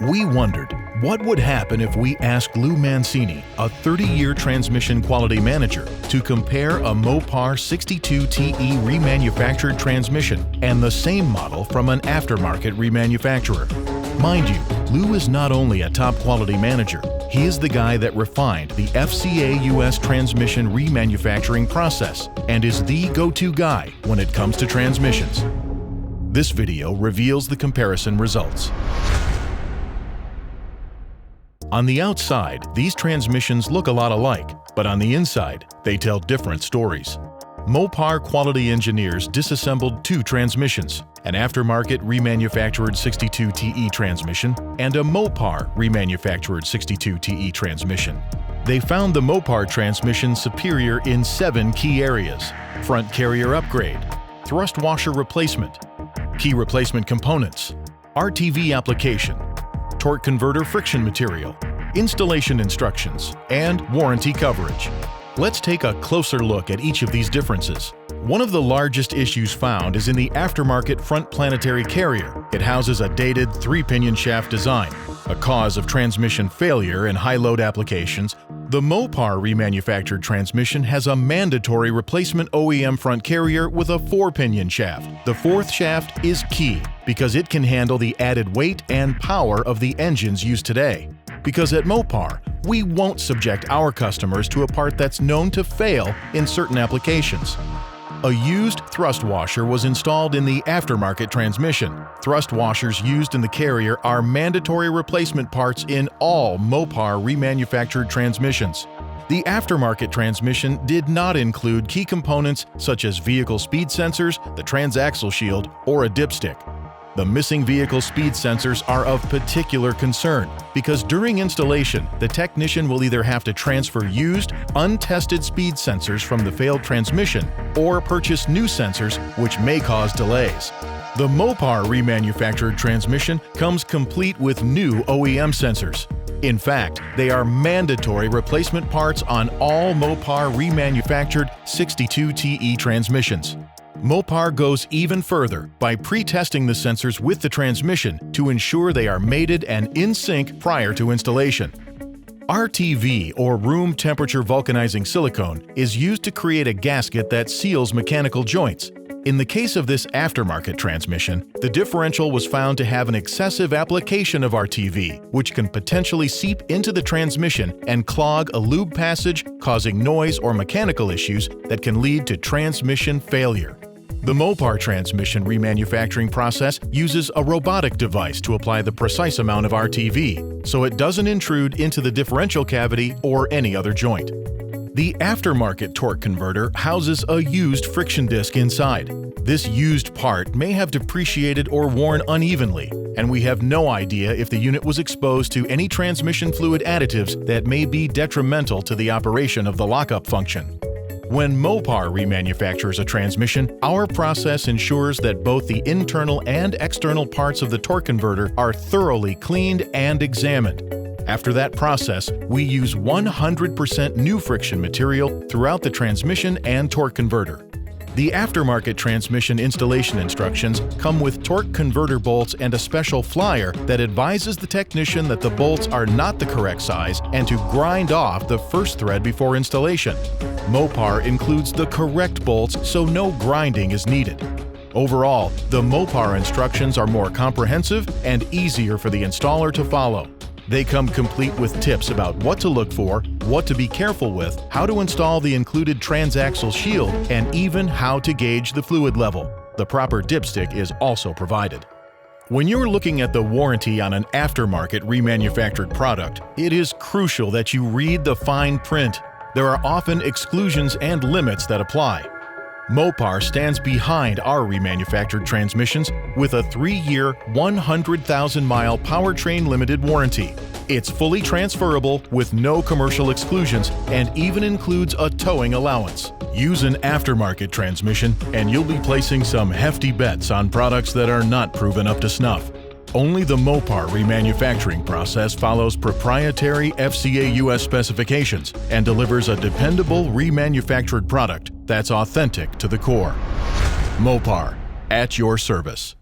We wondered, what would happen if we asked Lou Mancini, a 30-year transmission quality manager, to compare a Mopar 62TE remanufactured transmission and the same model from an aftermarket remanufacturer. Mind you, Lou is not only a top quality manager, he is the guy that refined the FCA US transmission remanufacturing process and is the go-to guy when it comes to transmissions. This video reveals the comparison results. On the outside, these transmissions look a lot alike, but on the inside, they tell different stories. Mopar quality engineers disassembled two transmissions, an aftermarket remanufactured 62TE transmission and a Mopar remanufactured 62TE transmission. They found the Mopar transmission superior in 7 key areas: front carrier upgrade, thrust washer replacement, key replacement components, RTV application, torque converter friction material, installation instructions, and warranty coverage. Let's take a closer look at each of these differences. One of the largest issues found is in the aftermarket front planetary carrier. It houses a dated 3-pinion shaft design, a cause of transmission failure in high-load applications. The Mopar remanufactured transmission has a mandatory replacement OEM front carrier with a 4-pinion shaft. The 4th shaft is key because it can handle the added weight and power of the engines used today. Because at Mopar, we won't subject our customers to a part that's known to fail in certain applications. A used thrust washer was installed in the aftermarket transmission. Thrust washers used in the carrier are mandatory replacement parts in all Mopar remanufactured transmissions. The aftermarket transmission did not include key components such as vehicle speed sensors, the transaxle shield, or a dipstick. The missing vehicle speed sensors are of particular concern because during installation, the technician will either have to transfer used, untested speed sensors from the failed transmission or purchase new sensors, which may cause delays. The Mopar remanufactured transmission comes complete with new OEM sensors. In fact, they are mandatory replacement parts on all Mopar remanufactured 62TE transmissions. Mopar goes even further by pre-testing the sensors with the transmission to ensure they are mated and in sync prior to installation. RTV, or room temperature vulcanizing silicone, is used to create a gasket that seals mechanical joints. In the case of this aftermarket transmission, the differential was found to have an excessive application of RTV, which can potentially seep into the transmission and clog a lube passage, causing noise or mechanical issues that can lead to transmission failure. The Mopar transmission remanufacturing process uses a robotic device to apply the precise amount of RTV, so it doesn't intrude into the differential cavity or any other joint. The aftermarket torque converter houses a used friction disc inside. This used part may have depreciated or worn unevenly, and we have no idea if the unit was exposed to any transmission fluid additives that may be detrimental to the operation of the lockup function. When Mopar remanufactures a transmission, our process ensures that both the internal and external parts of the torque converter are thoroughly cleaned and examined. After that process, we use 100% new friction material throughout the transmission and torque converter. The aftermarket transmission installation instructions come with torque converter bolts and a special flyer that advises the technician that the bolts are not the correct size and to grind off the first thread before installation. Mopar includes the correct bolts, so no grinding is needed. Overall, the Mopar instructions are more comprehensive and easier for the installer to follow. They come complete with tips about what to look for, what to be careful with, how to install the included transaxle shield, and even how to gauge the fluid level. The proper dipstick is also provided. When you're looking at the warranty on an aftermarket remanufactured product, it is crucial that you read the fine print. There are often exclusions and limits that apply. Mopar stands behind our remanufactured transmissions with a 3-year, 100,000-mile powertrain limited warranty. It's fully transferable with no commercial exclusions and even includes a towing allowance. Use an aftermarket transmission and you'll be placing some hefty bets on products that are not proven up to snuff. Only the Mopar remanufacturing process follows proprietary FCA US specifications and delivers a dependable remanufactured product that's authentic to the core. Mopar, at your service.